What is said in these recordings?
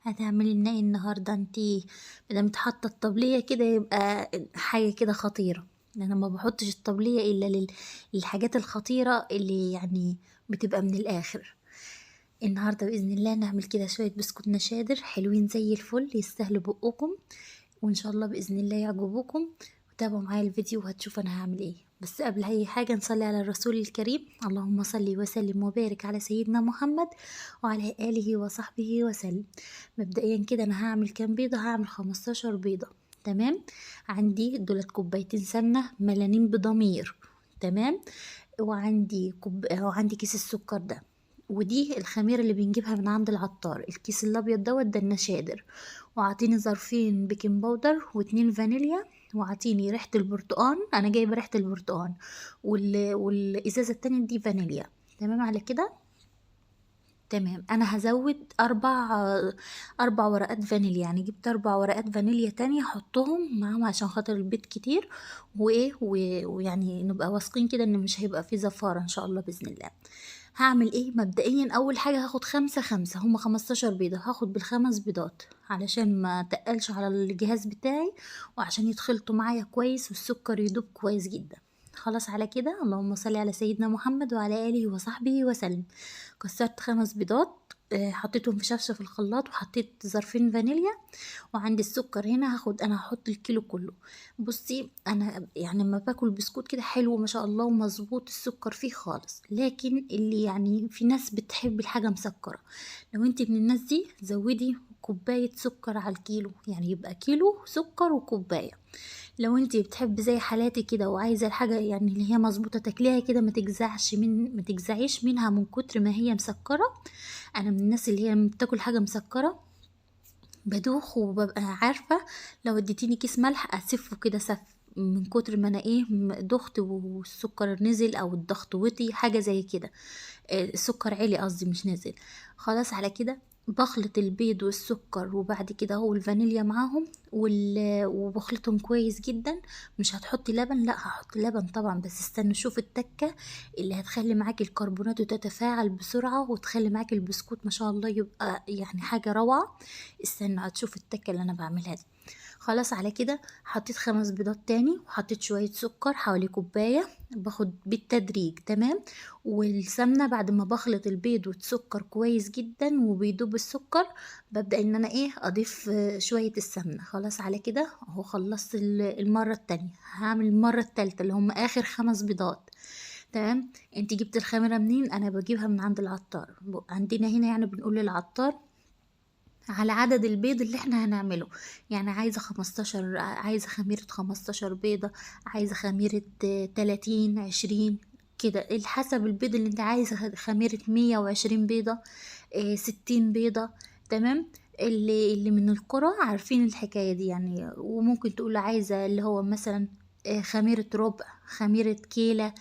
هتعملي لنا ايه النهارده انتي؟ مادام حاطه الطبليه كده يبقى حاجه كده خطيره. انا ما بحطش الطبليه الا للحاجات الخطيره اللي يعني بتبقى من الاخر. النهارده باذن الله نعمل كده شويه بسكوت نشادر حلوين زي الفل يستاهلوا بقكم، وان شاء الله باذن الله يعجبوكم. وتابعوا معايا الفيديو وهتشوفوا انا هعمل ايه. بس قبل اي حاجه نصلي على الرسول الكريم، اللهم صل وسلم وبارك على سيدنا محمد وعلى اله وصحبه وسلم. مبدئيا كده انا هعمل كام بيضه؟ هعمل 15 بيضه. تمام. عندي دولت كوبايتين سمنه ملانين بضمير. تمام. وعندي كيس السكر ده. ودي الخميرة اللي بنجيبها من عند العطار، الكيس الابيض دوت ده النشادر. وعطيني ظرفين بيكنج باودر و2 فانيليا. وعطيني ريحة البرتقال، انا جايبة ريحة البرتقال. والازازة التانية دي فانيليا. تمام على كده. تمام. انا هزود اربع ورقات فانيليا، يعني جبت 4 ورقات فانيليا تانية احطهم معاهم عشان خاطر البيض كتير. ويعني نبقى واثقين كده ان مش هيبقى فيه زفارة ان شاء الله باذن الله. هعمل ايه؟ مبدئيا اول حاجة هاخد 5 هم 15 بيضة، هاخد بال5 بيضات علشان ما تقلش على الجهاز بتاعي، وعشان يتخلطوا معايا كويس والسكر يدوب كويس جدا. خلاص على كده، اللهم صل على سيدنا محمد وعلى آله وصحبه وسلم. كسرت 5 بيضات، حطيتهم في شفشة في الخلاط، وحطيت ظرفين فانيليا. وعندي السكر هنا انا هحط الكيلو كله. بصي انا يعني لما باكل بسكوت كده حلو ما شاء الله ومظبوط السكر فيه خالص، لكن اللي يعني في ناس بتحب الحاجة مسكرة. لو انت من الناس دي زودي كوباية سكر على الكيلو، يعني يبقى كيلو سكر وكوباية. لو انتي بتحبي زي حالاتي كده وعايزه الحاجه يعني اللي هي مظبوطه تاكليها كده ما تجزعيش منها من كتر ما هي مسكره. انا من الناس اللي هي لما بتاكل حاجه مسكره بدوخ وببقى عارفه، لو اديتيني كيس ملح اسفه كده سف من كتر ما انا دخت والسكر نزل او الضغط وطي حاجه زي كده. السكر عالي قصدي مش نازل. خلاص على كده. بخلط البيض والسكر وبعد كده هو الفانيليا معاهم وبخلطهم كويس جدا. مش هتحطي لبن؟ لا هحط لبن طبعا، بس استنى شوف التكة اللي هتخلي معاكي الكربونات تتفاعل بسرعة وتخلي معاكي البسكوت ما شاء الله يبقى يعني حاجة روعة. استنى هتشوف التكة اللي انا بعملها دي. خلاص على كده حطيت 5 بيضات تاني وحطيت شوية سكر حوالي كوباية. باخد بالتدريج. تمام. والسمنة بعد ما بخلط البيض والسكر كويس جدا وبيدوب السكر، ببدأ ان انا اضيف شوية السمنة. خلاص على كده اهو خلصت المرة التانية. هعمل المرة التالتة اللي هم اخر 5 بيضات. تمام. انت جبت الخميرة منين؟ انا بجيبها من عند العطار. عندنا هنا يعني بنقول للعطار على عدد البيض اللي احنا هنعمله. يعني عايزة 15، عايزة خميرة 15 بيضة، عايزة خميرة 30 20 كده حسب البيض اللي انت عايزة. خميرة 120 بيضة، 60 بيضة. تمام. اللي من القرى عارفين الحكاية دي يعني، وممكن تقول عايزة اللي هو مثلا خميرة ربع، خميرة كيلة.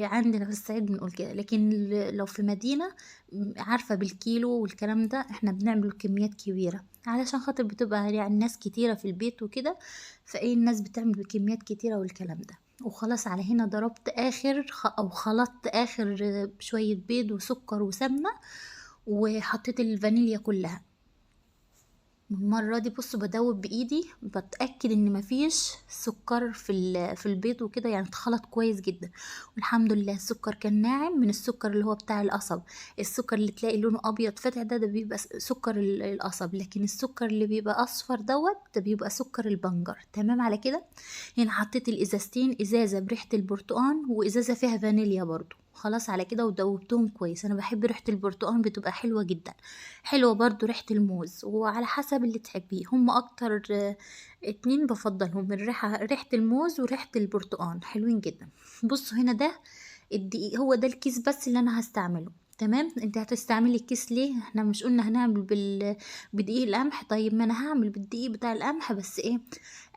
عندنا في الصعيد بنقول كده، لكن لو في مدينة عارفة بالكيلو والكلام ده، احنا بنعمل كميات كبيرة علشان خاطر بتبقى يعني ناس كتيرة في البيت وكده. فايه الناس بتعمل بكميات كتيرة والكلام ده. وخلاص على هنا ضربت او خلطت اخر شوية بيض وسكر وسمنة، وحطيت الفانيليا كلها. المرة دي بص بدوب بايدي بتأكد ان مفيش سكر في البيض وكده، يعني اتخلط كويس جدا. والحمد لله السكر كان ناعم من السكر اللي هو بتاع القصب. السكر اللي تلاقي لونه ابيض فاتح ده بيبقى سكر القصب، لكن السكر اللي بيبقى اصفر دوت ده بيبقى سكر البنجر. تمام على كده. هنا حطيت الازازتين، ازازة بريحة البرتقال وازازة فيها فانيليا برضو. خلاص على كده ودوبتهم كويس. انا بحب ريحة البرتقال بتبقى حلوة جدا. حلوة برضو ريحة الموز، وعلى حسب اللي تحبيه. هم اكتر 2 بفضلهم، ريحة الموز وريحة البرتقال حلوين جدا. بصوا هنا ده الدقيق، هو ده الكيس بس اللي انا هستعمله. تمام. انت هتستعملي الكيس ليه؟ احنا مش قلنا هنعمل بدقيق القمح؟ طيب ما انا هعمل بالدقيق بتاع القمح، بس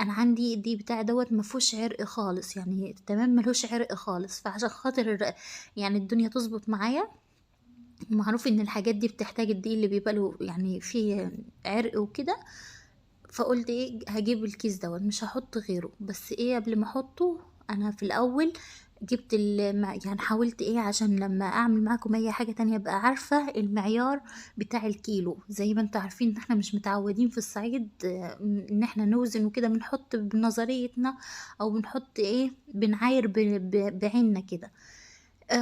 انا عندي الدقيق بتاعي دوت مفهوش عرق خالص يعني. تمام. ملوش عرق خالص، فعشان خاطر يعني الدنيا تظبط معايا. معروف ان الحاجات دي بتحتاج الدقيق اللي بيبقى له يعني فيه عرق وكده. فقلت هجيب الكيس دوت مش هحط غيره. بس قبل ما احطه انا في الاول جبت يعني حاولت ايه عشان لما اعمل معاكم اي حاجة تانية ابقى عارفة المعيار بتاع الكيلو. زي ما انتوا عارفين ان احنا مش متعودين في الصعيد ان احنا نوزن وكده، بنحط بنظريتنا او بنحط ايه، بنعاير بعيننا كده.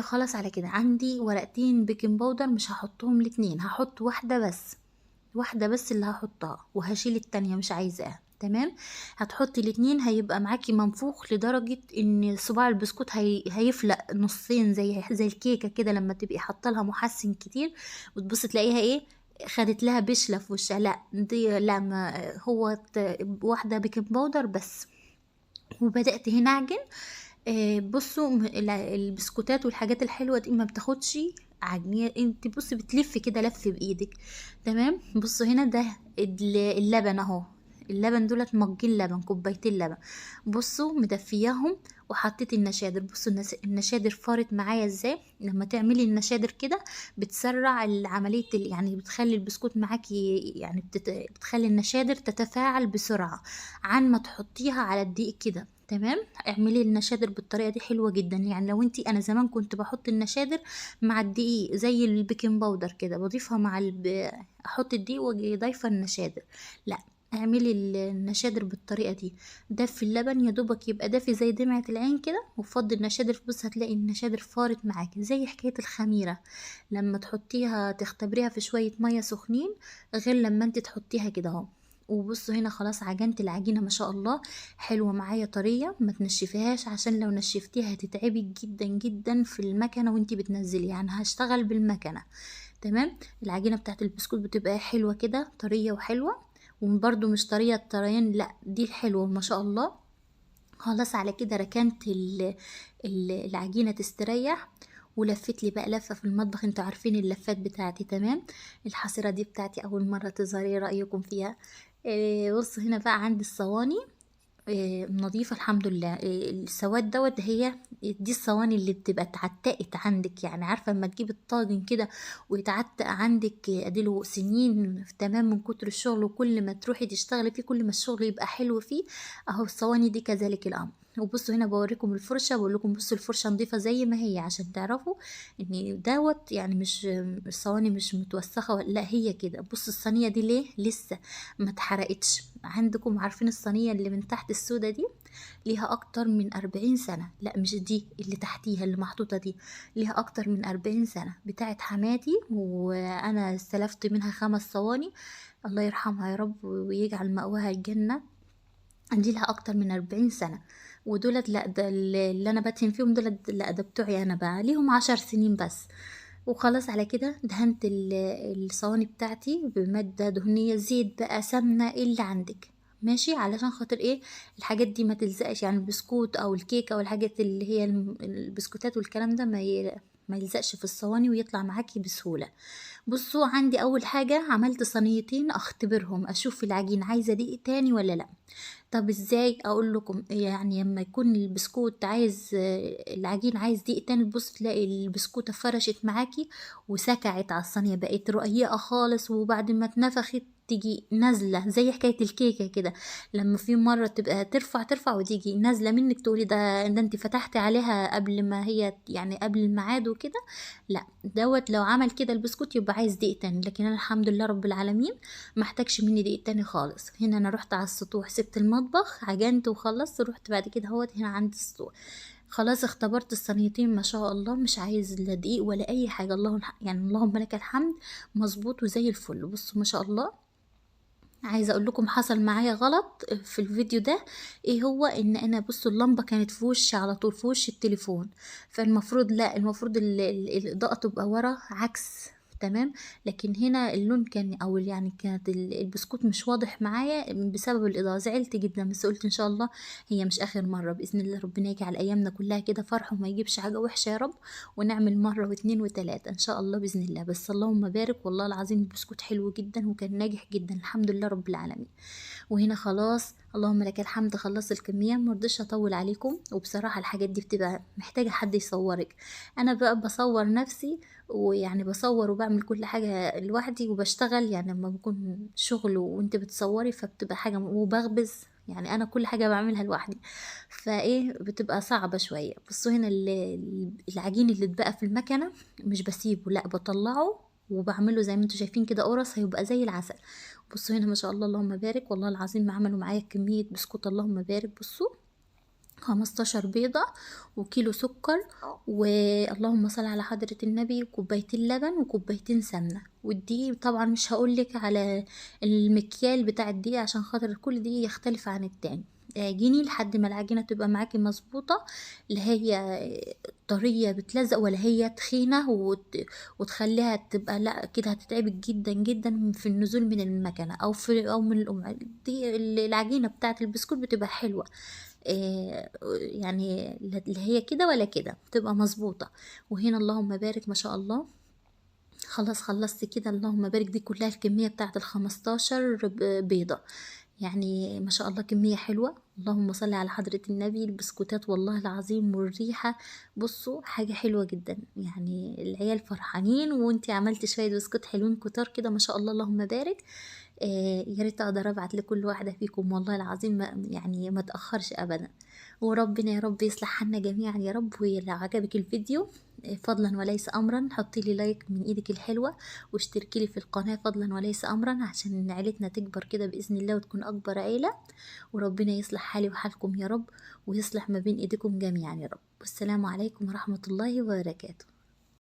خلاص على كده عندي ورقتين بيكنج باودر، مش هحطهم الاتنين، هحط واحدة بس، واحدة بس اللي هحطها وهشيل التانية مش عايزاها. تمام. هتحطي الاتنين هيبقى معاكي منفوخ لدرجة ان صباع البسكوت هيفلق نصين، زي الكيكة كده لما تبقي حاطه لها محسن كتير وتبص تلاقيها ايه، خدت لها بشلة في وشها. لا دي لا، ما هو واحدة بيكنج باودر بس. وبدأت هنا اعجن. بصوا البسكوتات والحاجات الحلوة دي ما بتاخدش عجنية، انت بصي بتلف كده لف بايدك. تمام. بصوا هنا ده اللبن اهو، اللبن دولت مجين لبن، كوبايتين لبن. بصوا مدفياهم وحطيت النشادر. بصوا النشادر فارت معايا ازاي. لما تعملي النشادر كده بتسرع العملية، يعني بتخلي البسكوت معاكي، يعني بتخلي النشادر تتفاعل بسرعة عن ما تحطيها على الدقيق كده. تمام. اعملي النشادر بالطريقه دي حلوه جدا. يعني لو انتي، انا زمان كنت بحط النشادر مع الدقيق زي البيكنج باودر كده، بضيفها مع احط الدقيق واجي ضايفه النشادر. لا، اعملي النشادر بالطريقه دي. دفي اللبن يا دوبك يبقى دافي زي دمعه العين كده، وفضي النشادر. بص هتلاقي النشادر فارت معاكي زي حكايه الخميره، لما تحطيها تختبريها في شويه ميه سخنين غير لما انت تحطيها كده اهو. وبصوا هنا خلاص عجنت العجينه ما شاء الله، حلوة معايا طرية. ما تنشفيهاش عشان لو نشفتيها هتتعبي جدا جدا في المكنة وانتي بتنزلي، يعني هشتغل بالمكنة. تمام. العجينة بتاعت البسكوت بتبقى حلوة كده طرية وحلوة، وبرضو مش طرية الطريان، لا دي الحلوة ما شاء الله. خلاص على كده ركنت العجينة تستريح، ولفت لي بقى لفة في المطبخ. انتوا عارفين اللفات بتاعتي. تمام. الحصيرة دي بتاعتي اول مرة تظهر، ايه رأيكم فيها؟ بصوا هنا بقى عندي الصواني نظيفة الحمد لله. السواد دوت هي دي الصواني اللي بتبقى اتعتقت عندك، يعني عارفة لما تجيب الطاجن كده ويتعتق عندك اديله سنين تمام من كتر الشغل، وكل ما تروحي تشتغلي فيه كل ما الشغل يبقى حلو فيه. اهو الصواني دي كذلك الامر. وبصوا هنا بوريكم الفرشة، بقول لكم بصوا الفرشة نظيفة زي ما هي عشان تعرفوا ان دوت يعني مش الصواني مش متوسخة لا هي كده. بصوا الصينية دي ليه لسه ما اتحرقتش عندكم؟ عارفين الصينية اللي من تحت السودة دي ليها اكتر من 40 سنة. لا مش دي اللي تحتيها اللي محطوطة دي، ليها اكتر من 40 سنة، بتاعت حماتي وانا استلفت منها 5 صواني. الله يرحمها يا رب ويجعل مأواها الجنة. دي لها اكتر من 40 سنة. ودولت لا، ده اللي انا بدهن فيهم دولت لا، ده بتوعي انا بقى ليهم 10 سنين بس. وخلاص على كده دهنت الصواني بتاعتي بمادة دهنية، زيت بقى سمنة اللي عندك ماشي، علشان خاطر ايه الحاجات دي ما تلزقش، يعني البسكوت او الكيكة او الحاجات اللي هي البسكوتات والكلام ده ما يلزقش في الصواني ويطلع معاكي بسهولة. بصوا عندي اول حاجة عملت صينيتين اختبرهم اشوف العجين عايزة دقيق تاني ولا لا. طب ازاي اقول لكم؟ يعني لما يكون البسكوت عايز العجين عايز دقيق تاني، تبص تلاقي البسكوتة فرشت معاكي وسكعت على الصينية، بقت رقيقة خالص، وبعد ما اتنفخت تيجي نازلة زي حكاية الكيكة كده. لما في مرة تبقى ترفع وتيجي نازلة منك تقولي ده انت فتحتي عليها قبل ما هي يعني قبل الميعاد وكده. لا دوت لو عمل كده البسكوت يبقى عايز دقيق تاني، لكن انا الحمد لله رب العالمين محتاجش مني دقيق تاني خالص. هنا انا رحت على السطوح، سبت المطبخ عجنت وخلصت، رحت بعد كده هوت هنا عند السطوح. خلاص اختبرت الصينيتين ما شاء الله مش عايز لا دقيق ولا اي حاجه، يعني اللهم لك الحمد، مظبوط وزي الفل. بصوا ما شاء الله. عايزه اقول لكم حصل معايا غلط في الفيديو ده. ايه هو؟ ان انا بصوا اللمبه كانت في وشي على طول في وش التليفون، فالمفروض لا، المفروض الاضاءه تبقى ورا عكس. تمام. لكن هنا اللون كان او يعني كانت البسكوت مش واضح معايا بسبب الاضاءه، زعلت جدا بس قلت ان شاء الله هي مش اخر مره باذن الله، ربنا يجعل ايامنا كلها كده فرح وما يجيبش حاجه وحشه يا رب، ونعمل مره واثنين وثلاثه ان شاء الله باذن الله. بس اللهم بارك، والله العظيم البسكوت حلو جدا وكان ناجح جدا الحمد لله رب العالمين. وهنا خلاص اللهم لك الحمد خلصت الكميه، مرضيش اطول عليكم، وبصراحه الحاجات دي بتبقى محتاجه حد يصورك. انا بقى بصور نفسي، ويعني بصور وبعمل كل حاجه لوحدي وبشتغل، يعني لما بكون شغل وانت بتصوري فبتبقى حاجه وبخبز، يعني انا كل حاجه بعملها لوحدي، فايه بتبقى صعبه شويه. بصوا هنا العجين اللي اتبقى في المكنه مش بسيبه، لا بطلعه وبعمله زي ما انتوا شايفين كده قرص، هيبقى زي العسل. بصوا هنا ما شاء الله اللهم بارك، والله العظيم ما عملوا معايا كميه بسكوت اللهم بارك. بصوا 15 بيضة وكيلو سكر، واللهم صل على حضرة النبي، وكوبايتين لبن وكوبايتين سمنة. والدقيق طبعا مش هقولك على المكيال بتاع الدقيق عشان خاطر كل دقيق يختلف عن التاني. اعجني لحد ما العجينة تبقى معاكي مظبوطة، لا هي طرية بتلزق ولا هي تخينة وتخليها تبقى لا كده هتتعبك جدا جدا في النزول من المكنة او من القمع. دي العجينة بتاعت البسكوت بتبقى حلوة، يعني اللي هي كده ولا كده بتبقى مظبوطة. وهنا اللهم بارك ما شاء الله خلاص خلصت كده، اللهم بارك دي كلها الكمية بتاعت ال15 بيضة، يعني ما شاء الله كمية حلوة. اللهم صل على حضرة النبي. البسكوتات والله العظيم والريحة، بصوا حاجة حلوة جدا، يعني العيال فرحانين، وانتي عملت شوية بسكوت حلوين كتار كده ما شاء الله اللهم بارك. يا ريت اقدر ابعت لكل واحدة فيكم والله العظيم، يعني ما تأخرش ابدا. وربنا يا رب يصلح حالنا جميعا يا رب. ولو عجبك الفيديو فضلا وليس امرا حطي لي لايك من ايدك الحلوه، واشتركي لي في القناه فضلا وليس امرا عشان عيلتنا تكبر كده باذن الله وتكون اكبر عيله. وربنا يصلح حالي وحالكم يا رب، ويصلح ما بين ايديكم جميعا يا رب. والسلام عليكم ورحمه الله وبركاته.